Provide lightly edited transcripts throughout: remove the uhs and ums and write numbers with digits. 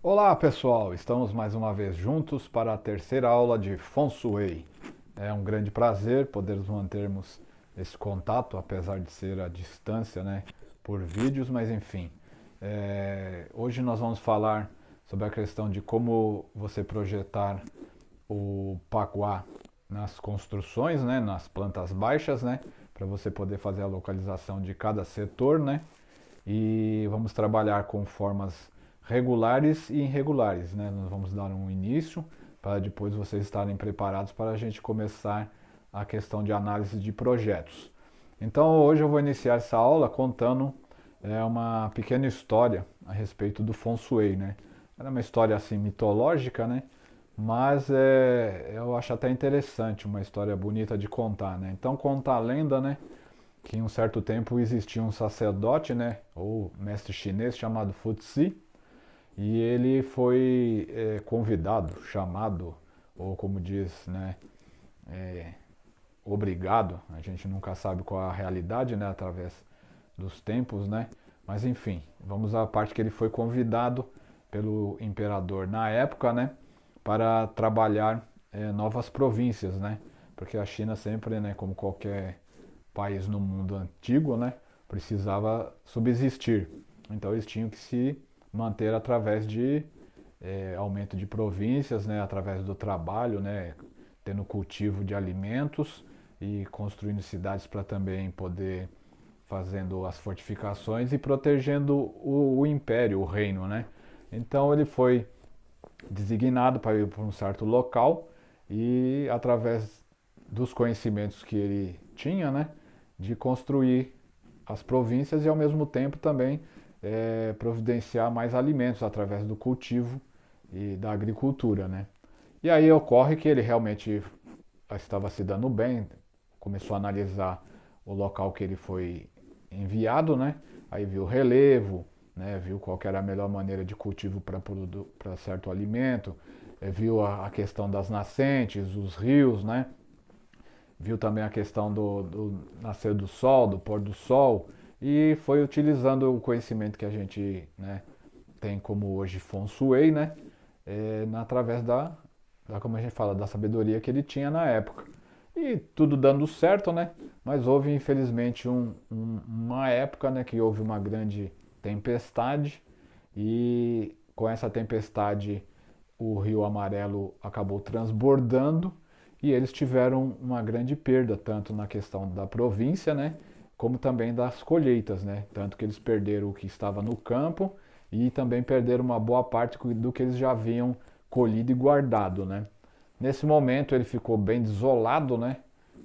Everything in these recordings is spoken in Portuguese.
Olá pessoal, estamos mais uma vez juntos para a terceira aula de Feng Shui. É um grande prazer podermos mantermos esse contato, apesar de ser à distância, né, por vídeos, mas enfim. Hoje nós vamos falar sobre a questão de como você projetar o Paguá nas construções, né, nas plantas baixas, né, para você poder fazer a localização de cada setor, né, e vamos trabalhar com formas regulares e irregulares, né? Nós vamos dar um início para depois vocês estarem preparados para a gente começar a questão de análise de projetos. Então hoje eu vou iniciar essa aula contando uma pequena história a respeito do Feng Shui, né? Era uma história assim mitológica, né? Mas eu acho até interessante, uma história bonita de contar, né? Então conta a lenda, né? Que em um certo tempo existia um sacerdote, né, ou mestre chinês chamado Futsi, e ele foi convidado, chamado, ou como diz, né, obrigado, a gente nunca sabe qual é a realidade, né, através dos tempos, né, mas enfim, vamos à parte que ele foi convidado pelo imperador na época, né, para trabalhar novas províncias, né, porque a China sempre, né, como qualquer país no mundo antigo, né, precisava subsistir. Então eles tinham que se manter através de aumento de províncias, né, através do trabalho, né, tendo cultivo de alimentos e construindo cidades para também poder fazendo as fortificações e protegendo o império, o reino, né? Então ele foi designado para ir para um certo local e através dos conhecimentos que ele tinha, né, de construir as províncias e ao mesmo tempo também providenciar mais alimentos através do cultivo e da agricultura, né? E aí ocorre que ele realmente estava se dando bem, começou a analisar o local que ele foi enviado, né? Aí viu o relevo, né? Viu qual era a melhor maneira de cultivo para certo alimento, viu a questão das nascentes, os rios, né? Viu também a questão do nascer do sol, do pôr do sol, e foi utilizando o conhecimento que a gente, né, tem como hoje Feng Shui, né, através como a gente fala, da sabedoria que ele tinha na época. E tudo dando certo, né? Mas houve infelizmente uma época, né, que houve uma grande tempestade e com essa tempestade o Rio Amarelo acabou transbordando e eles tiveram uma grande perda, tanto na questão da província, né, como também das colheitas, né, tanto que eles perderam o que estava no campo e também perderam uma boa parte do que eles já haviam colhido e guardado, né. Nesse momento ele ficou bem desolado, né,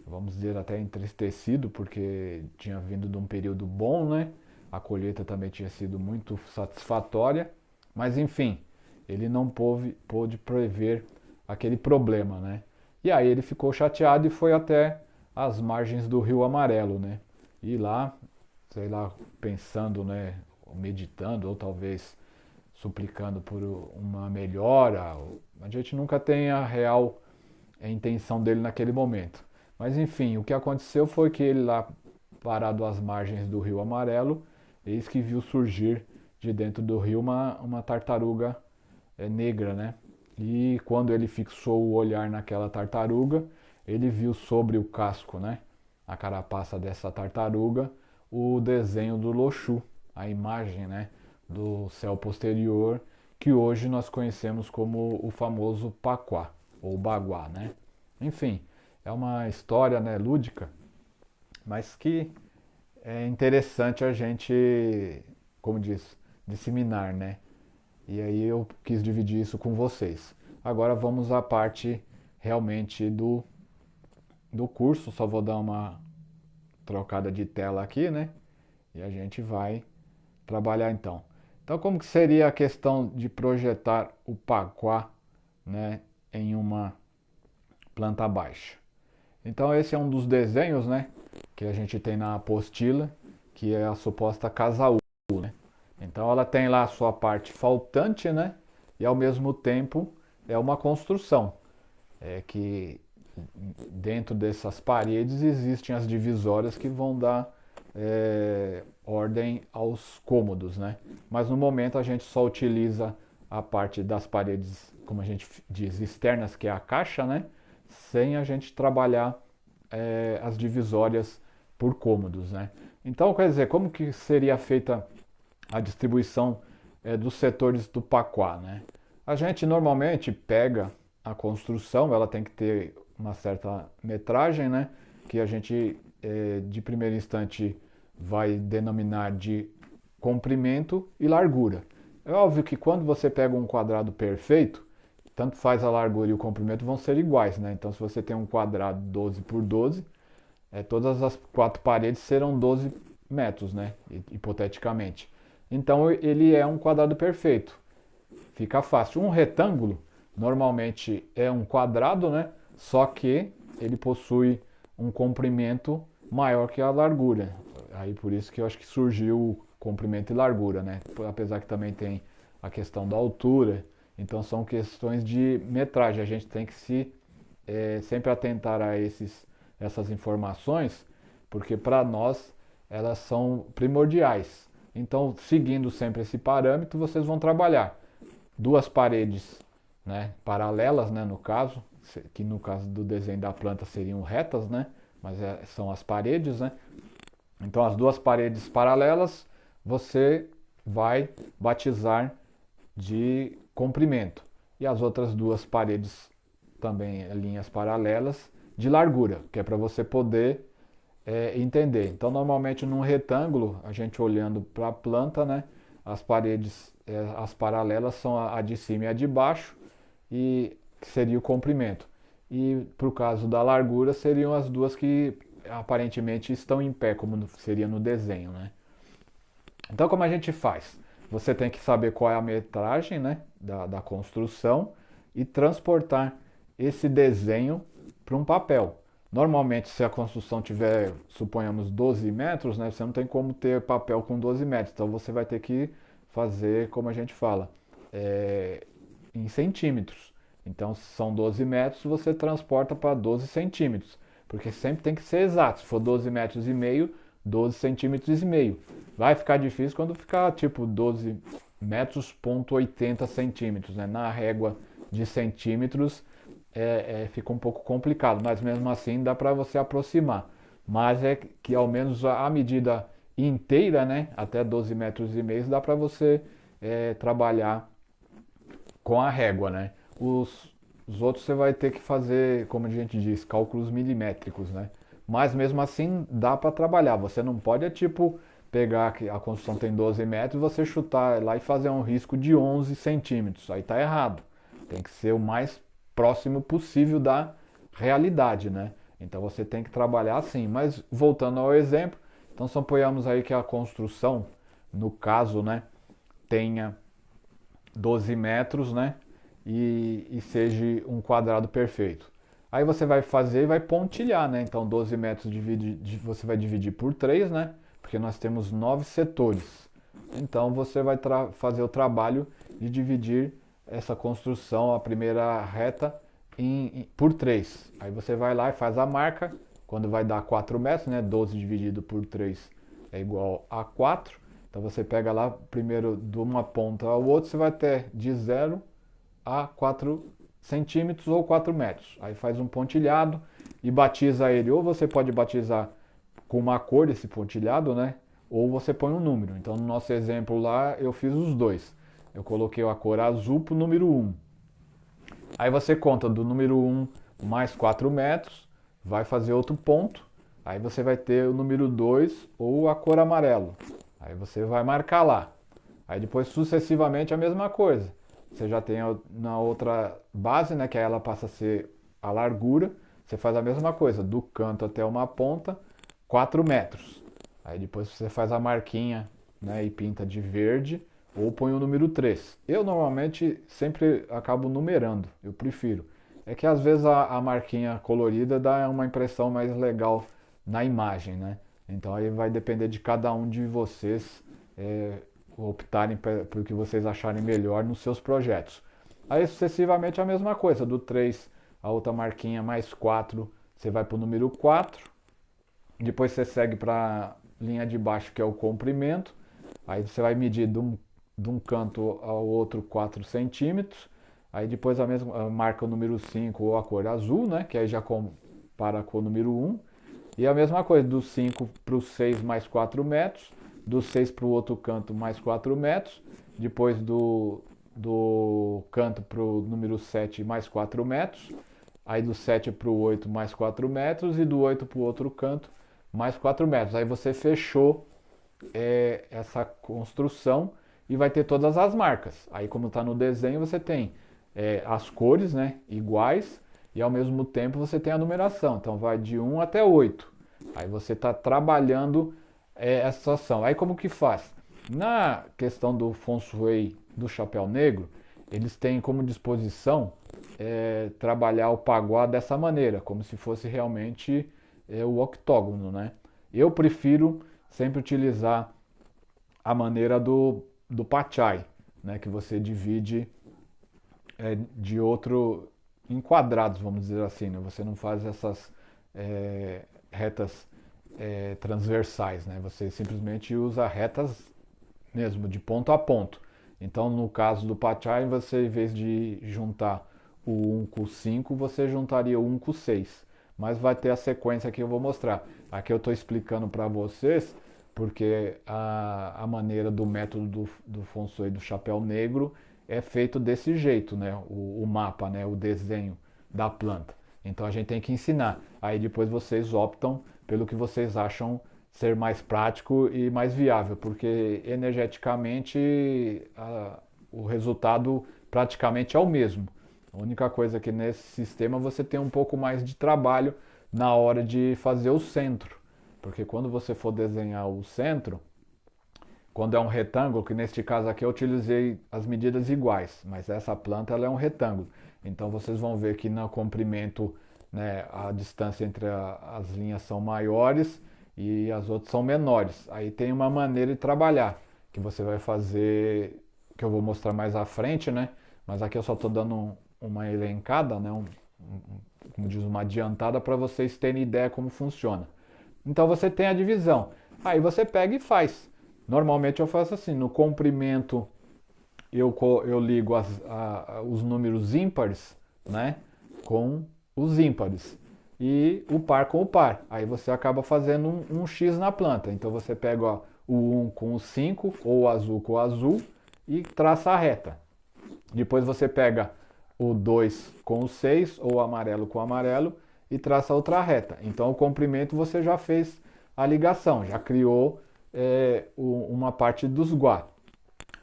vamos dizer até entristecido, porque tinha vindo de um período bom, né, a colheita também tinha sido muito satisfatória, mas enfim, ele não pôde prever aquele problema, né? E aí ele ficou chateado e foi até as margens do Rio Amarelo, né? E lá, sei lá, pensando, né, meditando ou talvez suplicando por uma melhora. A gente nunca tem a real intenção dele naquele momento. Mas enfim, o que aconteceu foi que ele lá parado às margens do Rio Amarelo, eis que viu surgir de dentro do rio uma tartaruga negra, né? E quando ele fixou o olhar naquela tartaruga, ele viu sobre o casco, né? A carapaça dessa tartaruga, o desenho do Loxu, a imagem, né? Do céu posterior, que hoje nós conhecemos como o famoso Paquá, ou Baguá, né? Enfim, é uma história, né, lúdica, mas que é interessante a gente, como diz, disseminar, né? E aí eu quis dividir isso com vocês. Agora vamos à parte realmente do curso. Só vou dar uma trocada de tela aqui, né? E a gente vai trabalhar então. Então, como que seria a questão de projetar o paquá, né, em uma planta baixa? Então, esse é um dos desenhos, né, que a gente tem na apostila, que é a suposta casa U, né? Então ela tem lá a sua parte faltante, né? E ao mesmo tempo é uma construção. É que dentro dessas paredes existem as divisórias que vão dar ordem aos cômodos, né? Mas no momento a gente só utiliza a parte das paredes, como a gente diz, externas, que é a caixa, né? Sem a gente trabalhar as divisórias por cômodos, né? Então, quer dizer, como que seria feita a distribuição dos setores do Paquá, né? A gente normalmente pega a construção, ela tem que ter uma certa metragem, né? Que a gente, de primeiro instante, vai denominar de comprimento e largura. É óbvio que quando você pega um quadrado perfeito, tanto faz a largura e o comprimento vão ser iguais, né? Então, se você tem um quadrado 12 por 12, todas as quatro paredes serão 12 metros, né? Hipoteticamente. Então, ele é um quadrado perfeito. Fica fácil. Um retângulo, normalmente, é um quadrado, né? Só que ele possui um comprimento maior que a largura. Aí, por isso que eu acho que surgiu comprimento e largura, né? Apesar que também tem a questão da altura. Então, são questões de metragem. A gente tem que sempre atentar a essas informações, porque para nós elas são primordiais. Então, seguindo sempre esse parâmetro, vocês vão trabalhar duas paredes, né, paralelas, né, no caso, que no caso do desenho da planta seriam retas, né, mas são as paredes, né. Então, as duas paredes paralelas você vai batizar de comprimento e as outras duas paredes também linhas paralelas de largura, que é para você poder entender. Então, normalmente num retângulo, a gente olhando para a planta, né, as paredes, as paralelas são a de cima e a de baixo, e que seria o comprimento. E para o caso da largura, seriam as duas que aparentemente estão em pé, como seria no desenho, né? Então, como a gente faz? Você tem que saber qual é a metragem, né, da construção e transportar esse desenho para um papel. Normalmente, se a construção tiver, suponhamos, 12 metros, né, você não tem como ter papel com 12 metros. Então, você vai ter que fazer, como a gente fala, em centímetros. Então, se são 12 metros, você transporta para 12 centímetros. Porque sempre tem que ser exato. Se for 12 metros e meio, 12 centímetros e meio. Vai ficar difícil quando ficar tipo 12 metros, ponto 80 centímetros, né? Na régua de centímetros fica um pouco complicado, mas mesmo assim dá para você aproximar. Mas é que ao menos a medida inteira, né? Até 12 metros e meio, dá para você trabalhar com a régua, né? Os outros você vai ter que fazer, como a gente diz, cálculos milimétricos, né? Mas mesmo assim dá para trabalhar. Você não pode tipo pegar que a construção tem 12 metros e você chutar lá e fazer um risco de 11 centímetros. Aí tá errado. Tem que ser o mais próximo possível da realidade, né? Então você tem que trabalhar assim. Mas voltando ao exemplo, então suponhamos aí que a construção, no caso, né, tenha 12 metros, né? E seja um quadrado perfeito. Aí você vai fazer e vai pontilhar, né? Então 12 metros você vai dividir por 3, né? Porque nós temos 9 setores. Então você vai fazer o trabalho de dividir essa construção, a primeira reta, por 3. Aí você vai lá e faz a marca, quando vai dar 4 metros, né? 12 dividido por 3 é igual a 4. Então você pega lá, primeiro de uma ponta ao outro, você vai ter de 0 a 4 centímetros ou 4 metros. Aí faz um pontilhado e batiza ele. Ou você pode batizar com uma cor esse pontilhado, né? Ou você põe um número. Então no nosso exemplo lá eu fiz os dois. Eu coloquei a cor azul para o número 1. Aí você conta do número 1 mais 4 metros, vai fazer outro ponto. Aí você vai ter o número 2 ou a cor amarelo. Aí você vai marcar lá. Aí depois sucessivamente a mesma coisa. Você já tem na outra base, né, que aí ela passa a ser a largura. Você faz a mesma coisa, do canto até uma ponta, 4 metros. Aí depois você faz a marquinha, né, e pinta de verde ou põe o número 3. Eu normalmente sempre acabo numerando, eu prefiro. É que às vezes a marquinha colorida dá uma impressão mais legal na imagem, né? Então aí vai depender de cada um de vocês optarem pelo que vocês acharem melhor nos seus projetos. Aí sucessivamente a mesma coisa, do 3 a outra marquinha mais 4, você vai para o número 4, depois você segue para a linha de baixo que é o comprimento, aí você vai medir de um canto ao outro 4 centímetros. Aí depois a mesma marca o número 5 ou a cor azul, né? Que aí já compara com o número 1. E a mesma coisa, do 5 para o 6 mais 4 metros, do 6 para o outro canto mais 4 metros, depois do canto para o número 7 mais 4 metros, aí do 7 para o 8 mais 4 metros e do 8 para o outro canto mais 4 metros. Aí você fechou essa construção e vai ter todas as marcas. Aí como está no desenho, você tem as cores, né, iguais, e ao mesmo tempo você tem a numeração. Então vai de 1 até 8. Aí você está trabalhando essa situação. Aí como que faz? Na questão do Feng Shui do Chapéu Negro, eles têm como disposição trabalhar o paguá dessa maneira, como se fosse realmente o octógono, né? Eu prefiro sempre utilizar a maneira do Pachai, né? Que você divide de outro em quadrados, vamos dizer assim, né? Você não faz essas retas transversais, né? Você simplesmente usa retas mesmo, de ponto a ponto. Então, no caso do Pachai, você, em vez de juntar o 1 com o 5, você juntaria o 1 com o 6. Mas vai ter a sequência que eu vou mostrar. Aqui eu estou explicando para vocês, porque a maneira do método do Feng Shui do Chapéu Negro é feito desse jeito, né? O mapa, né? O desenho da planta. Então a gente tem que ensinar. Aí depois vocês optam pelo que vocês acham ser mais prático e mais viável, porque energeticamente o resultado praticamente é o mesmo. A única coisa é que nesse sistema você tem um pouco mais de trabalho na hora de fazer o centro, porque quando você for desenhar o centro, quando é um retângulo, que neste caso aqui eu utilizei as medidas iguais, mas essa planta ela é um retângulo. Então vocês vão ver que no comprimento, né, a distância entre as linhas são maiores e as outras são menores. Aí tem uma maneira de trabalhar, que você vai fazer, que eu vou mostrar mais à frente, né? Mas aqui eu só estou dando uma elencada, né? Como diz, uma adiantada para vocês terem ideia como funciona. Então você tem a divisão. Aí você pega e faz. Normalmente eu faço assim, no comprimento eu ligo os números ímpares, né, com os ímpares e o par com o par. Aí você acaba fazendo um X na planta. Então você pega o 1 com o 5 ou o azul com o azul e traça a reta. Depois você pega o 2 com o 6 ou o amarelo com o amarelo e traça outra reta. Então o comprimento você já fez a ligação, já criou uma parte dos guá.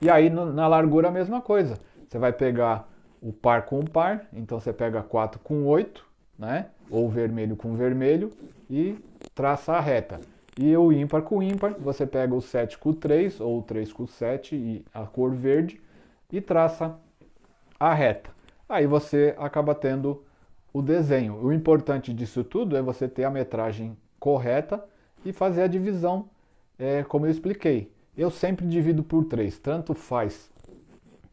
E aí na largura a mesma coisa. Você vai pegar o par com o par, então você pega 4 com 8, né? Ou vermelho com vermelho e traça a reta. E o ímpar com ímpar, você pega o 7 com o 3 ou o 3 com o 7 e a cor verde e traça a reta. Aí você acaba tendo o desenho. O importante disso tudo é você ter a metragem correta e fazer a divisão como eu expliquei. Eu sempre divido por 3, tanto faz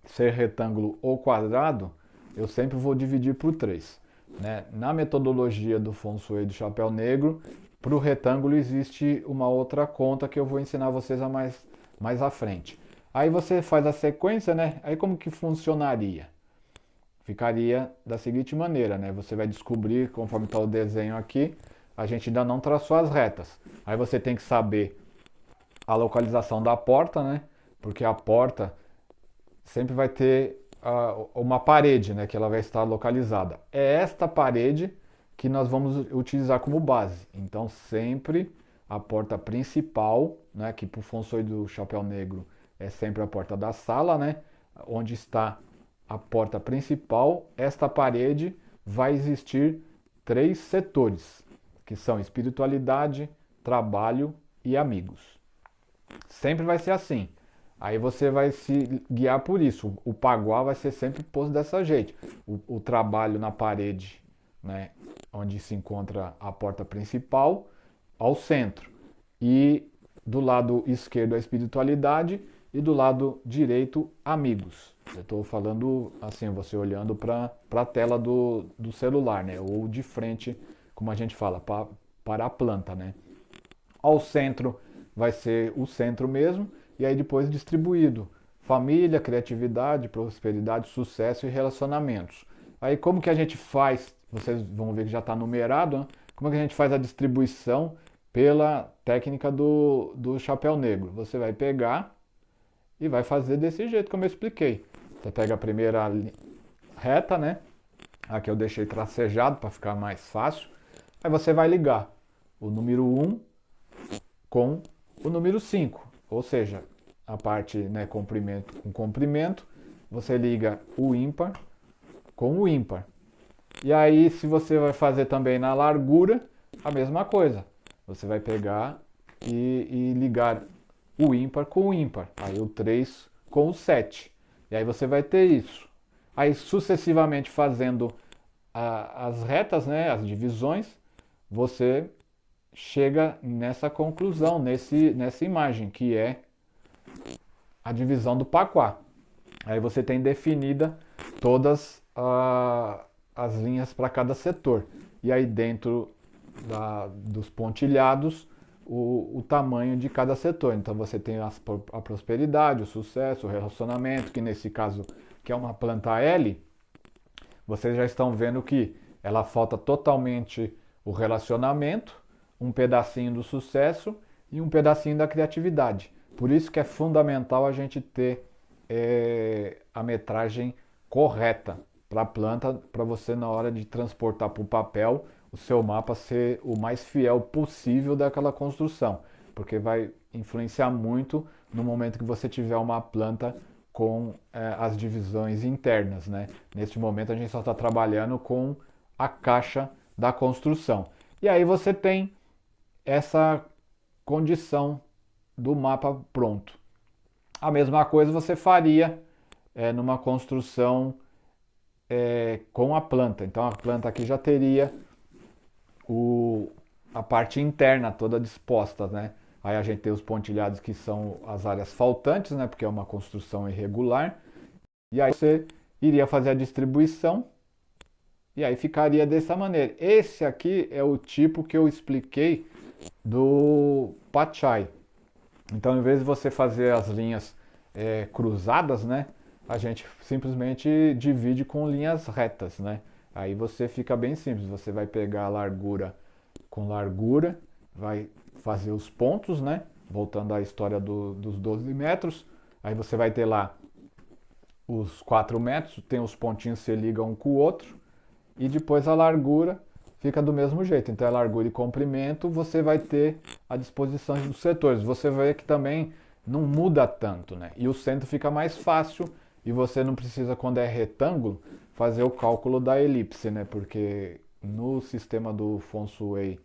ser retângulo ou quadrado, eu sempre vou dividir por 3. Né? Na metodologia do Feng Shui do Chapéu Negro, para o retângulo existe uma outra conta que eu vou ensinar vocês mais à frente. Aí você faz a sequência, né? Aí como que funcionaria? Ficaria da seguinte maneira, né? Você vai descobrir, conforme está o desenho aqui, a gente ainda não traçou as retas. Aí você tem que saber a localização da porta, né? Porque a porta sempre vai ter uma parede, né? Que ela vai estar localizada. É esta parede que nós vamos utilizar como base. Então sempre a porta principal, né? Que para o Feng Shui do Chapéu Negro é sempre a porta da sala, né? Onde está a porta principal, esta parede vai existir 3 setores, que são espiritualidade, trabalho e amigos. Sempre vai ser assim. Aí você vai se guiar por isso. O paguá vai ser sempre posto dessa jeito. O trabalho na parede, né, onde se encontra a porta principal, ao centro. E do lado esquerdo a espiritualidade e do lado direito amigos. Eu estou falando assim, você olhando para a tela do celular, né, ou de frente, como a gente fala, para a planta, né. Ao centro vai ser o centro mesmo, e aí depois distribuído, família, criatividade, prosperidade, sucesso e relacionamentos. Aí como que a gente faz? Vocês vão ver que já está numerado, né? Como é que a gente faz a distribuição pela técnica do chapéu negro? Você vai pegar e vai fazer desse jeito como eu expliquei. Você pega a primeira reta, né? Aqui eu deixei tracejado para ficar mais fácil. Aí você vai ligar o número 1 com o número 5, ou seja, a parte, né, comprimento com comprimento, você liga o ímpar com o ímpar. E aí, se você vai fazer também na largura, a mesma coisa. Você vai pegar e ligar o ímpar com o ímpar. Aí o 3 com o 7. E aí você vai ter isso. Aí sucessivamente fazendo as retas, né, as divisões, você chega nessa conclusão, nessa imagem, que é a divisão do Paquá. Aí você tem definida todas as linhas para cada setor. E aí dentro dos pontilhados, o tamanho de cada setor. Então você tem a prosperidade, o sucesso, o relacionamento, que nesse caso que é uma planta L, vocês já estão vendo que ela falta totalmente o relacionamento, um pedacinho do sucesso e um pedacinho da criatividade. Por isso que é fundamental a gente ter a metragem correta para a planta, para você na hora de transportar para o papel, o seu mapa ser o mais fiel possível daquela construção, porque vai influenciar muito no momento que você tiver uma planta com as divisões internas, né? Neste momento a gente só está trabalhando com a caixa da construção. E aí você tem essa condição do mapa pronto. A mesma coisa você faria numa construção com a planta. Então a planta aqui já teria a parte interna toda disposta, né? Aí a gente tem os pontilhados que são as áreas faltantes, né? Porque é uma construção irregular. E aí você iria fazer a distribuição e aí ficaria dessa maneira. Esse aqui é o tipo que eu expliquei do Pachai. Então, em vez de você fazer as linhas cruzadas, né? A gente simplesmente divide com linhas retas, né? Aí você fica bem simples. Você vai pegar a largura com largura, vai fazer os pontos, né? Voltando à história dos 12 metros. Aí você vai ter lá os 4 metros, tem os pontinhos que se ligam um com o outro. E depois a largura fica do mesmo jeito. Então, a largura e comprimento, você vai ter a disposição dos setores. Você vê que também não muda tanto, né? E o centro fica mais fácil e você não precisa, quando é retângulo, fazer o cálculo da elipse, né? Porque no sistema do Feng Shui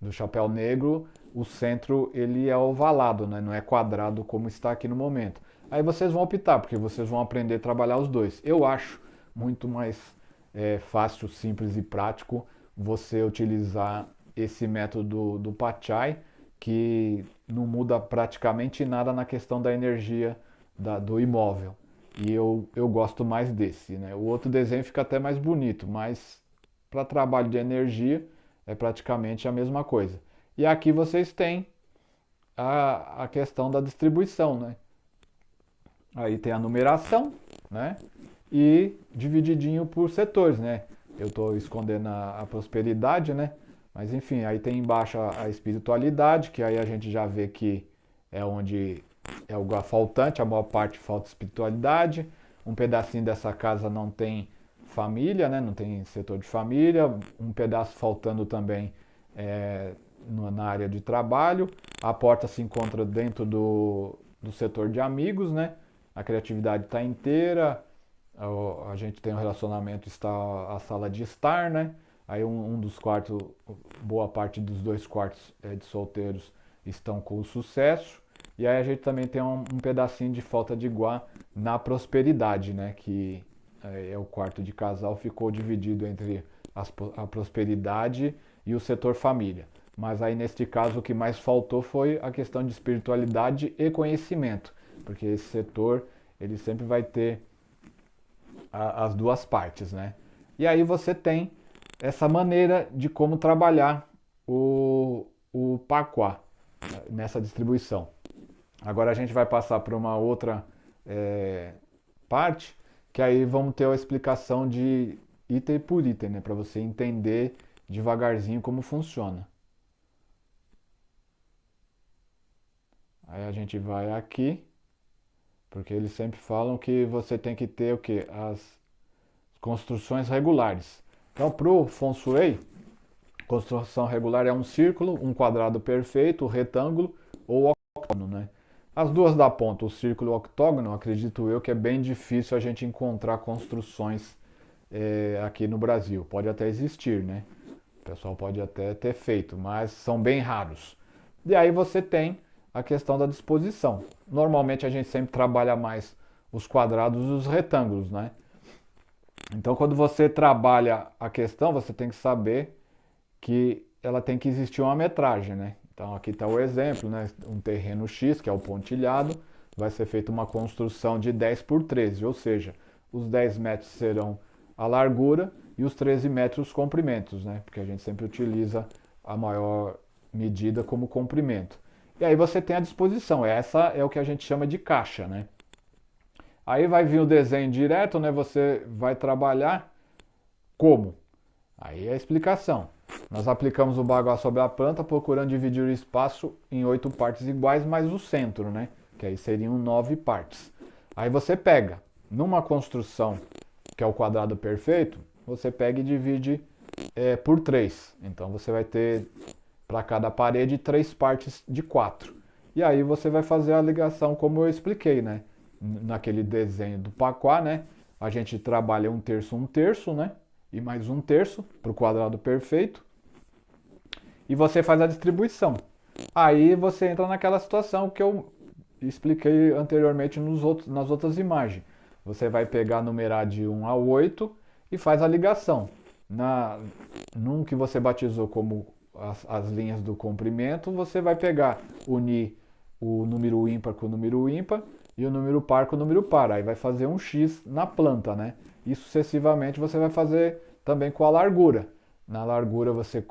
do chapéu negro, o centro ele é ovalado, né? Não é quadrado como está aqui no momento. Aí vocês vão optar, porque vocês vão aprender a trabalhar os dois. Eu acho muito mais fácil, simples e prático você utilizar esse método do Pachai, que não muda praticamente nada na questão da energia do imóvel. E eu gosto mais desse, né? O outro desenho fica até mais bonito, mas para trabalho de energia é praticamente a mesma coisa. E aqui vocês têm a questão da distribuição, né? Aí tem a numeração, né? E divididinho por setores, né? Eu estou escondendo a prosperidade, né? Mas enfim, aí tem embaixo a espiritualidade, que aí a gente já vê que é onde é o lugar faltante, a maior parte falta espiritualidade. Um pedacinho dessa casa não tem família, né? Não tem setor de família. Um pedaço faltando também na área de trabalho. A porta se encontra dentro do setor de amigos, né? A criatividade está inteira. A gente tem um relacionamento, está a sala de estar, né? Aí um dos quartos, boa parte dos 2 quartos de solteiros estão com o sucesso. E aí a gente também tem um pedacinho de falta de igual na prosperidade, né? Que é o quarto de casal, ficou dividido entre a prosperidade e o setor família. Mas aí neste caso o que mais faltou foi a questão de espiritualidade e conhecimento. Porque esse setor, ele sempre vai ter as duas partes, né? E aí você tem essa maneira de como trabalhar o Paquá nessa distribuição. Agora a gente vai passar para uma outra parte, que aí vamos ter a explicação de item por item, né, para você entender devagarzinho como funciona. Aí a gente vai aqui, porque eles sempre falam que você tem que ter o quê? As construções regulares. Então, para o Feng Shui, construção regular é um círculo, um quadrado perfeito, retângulo ou octógono, né? As duas da ponta, o círculo e o octógono, acredito eu que é bem difícil a gente encontrar construções aqui no Brasil. Pode até existir, né? O pessoal pode até ter feito, mas são bem raros. E aí você tem a questão da disposição. Normalmente a gente sempre trabalha mais os quadrados e os retângulos, né? Então quando você trabalha a questão, você tem que saber que ela tem que existir uma metragem, né? Então aqui está o exemplo, né? Um terreno X, que é o pontilhado, vai ser feita uma construção de 10 por 13, ou seja, os 10 metros serão a largura e os 13 metros os comprimentos, né? Porque a gente sempre utiliza a maior medida como comprimento. E aí você tem a disposição, essa é o que a gente chama de caixa, né? Aí vai vir o desenho direto, né? Você vai trabalhar como? Aí é a explicação. Nós aplicamos o baguá sobre a planta, procurando dividir o espaço em 8 partes iguais, mais o centro, né? Que aí seriam 9 partes. Aí você pega, numa construção que é o quadrado perfeito, você pega e divide por 3. Então você vai ter para cada parede 3 partes de 4. E aí você vai fazer a ligação como eu expliquei, né? Naquele desenho do Paquá, né? A gente trabalha um terço, né? E mais um terço para o quadrado perfeito. E você faz a distribuição. Aí você entra naquela situação que eu expliquei anteriormente nas outras imagens. Você vai pegar, numerar de 1 a 8 e faz a ligação. Num que você batizou como as linhas do comprimento, você vai pegar, unir o número ímpar com o número ímpar e o número par com o número par. Aí vai fazer um X na planta, né? E sucessivamente você vai fazer também com a largura. Na largura você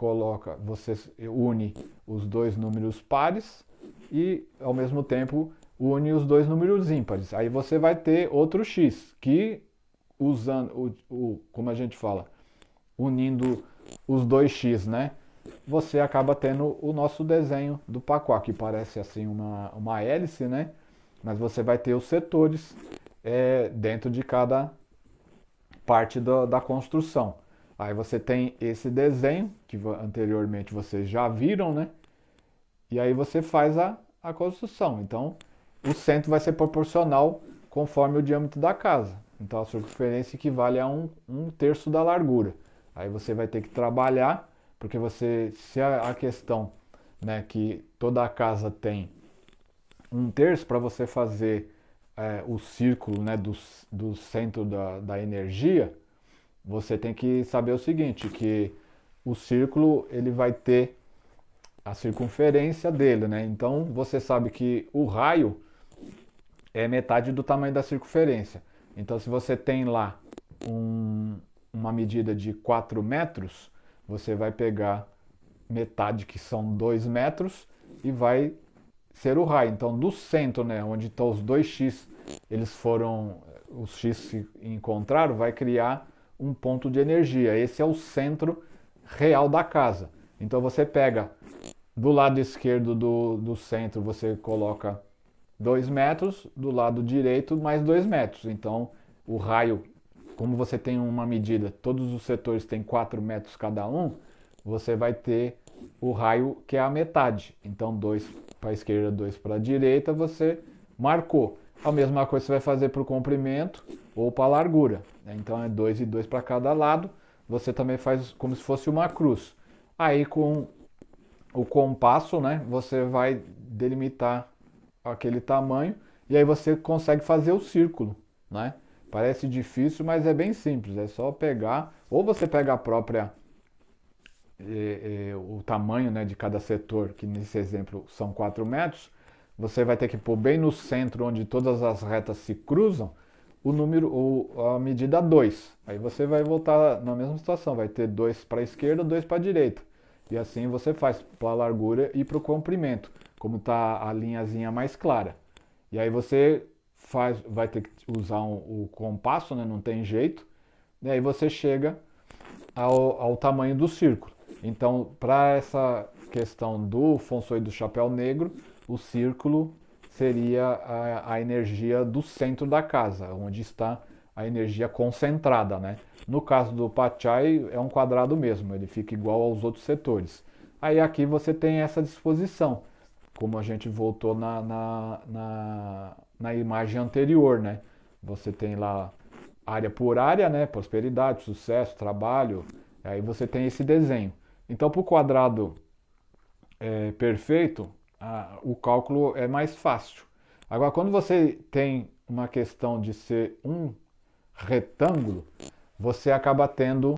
une os dois números pares e ao mesmo tempo une os dois números ímpares. Aí você vai ter outro X, que usando como a gente fala, unindo os dois X, né? Você acaba tendo o nosso desenho do Paquá, que parece assim uma hélice, né? Mas você vai ter os setores dentro de cada parte da construção. Aí você tem esse desenho, que anteriormente vocês já viram, né? E aí você faz a construção. Então, o centro vai ser proporcional conforme o diâmetro da casa. Então, a circunferência equivale a um terço da largura. Aí você vai ter que trabalhar, porque se a questão, né, que toda a casa tem um terço, para você fazer o círculo, né, do centro da energia, você tem que saber o seguinte, que o círculo ele vai ter a circunferência dele, né? Então você sabe que o raio é metade do tamanho da circunferência. Então se você tem lá uma medida de 4 metros, você vai pegar metade, que são 2 metros, e vai ser o raio. Então do centro, né, onde estão os dois X, os X se encontraram, vai criar um ponto de energia. Esse é o centro real da casa. Então você pega do lado esquerdo do centro, você coloca 2 metros, do lado direito mais 2 metros. Então o raio, como você tem uma medida, todos os setores têm 4 metros cada um, você vai ter o raio que é a metade. Então 2 para a esquerda, 2 para a direita, você marcou. A mesma coisa você vai fazer para o comprimento ou para a largura. Então é 2 e 2 para cada lado. Você também faz como se fosse uma cruz. Aí com o compasso, né, você vai delimitar aquele tamanho e aí você consegue fazer o círculo, né? Parece difícil, mas é bem simples. É só pegar, ou você pega a própria o tamanho, né, de cada setor, que nesse exemplo são 4 metros, você vai ter que pôr bem no centro, onde todas as retas se cruzam, o número ou a medida 2. Aí você vai voltar na mesma situação, vai ter 2 para a esquerda, 2 para a direita. E assim você faz para a largura e para o comprimento, como está a linhazinha mais clara. E aí você vai ter que usar o compasso, né? Não tem jeito. E aí você chega ao tamanho do círculo. Então, para essa questão do Feng Shui do chapéu negro, o círculo seria a energia do centro da casa, onde está a energia concentrada, né? No caso do Pachai, é um quadrado mesmo, ele fica igual aos outros setores. Aí aqui você tem essa disposição, como a gente voltou na imagem anterior, né? Você tem lá área por área, né? Prosperidade, sucesso, trabalho. Aí você tem esse desenho. Então, para o quadrado perfeito, o cálculo é mais fácil. Agora, quando você tem uma questão de ser um retângulo, você acaba tendo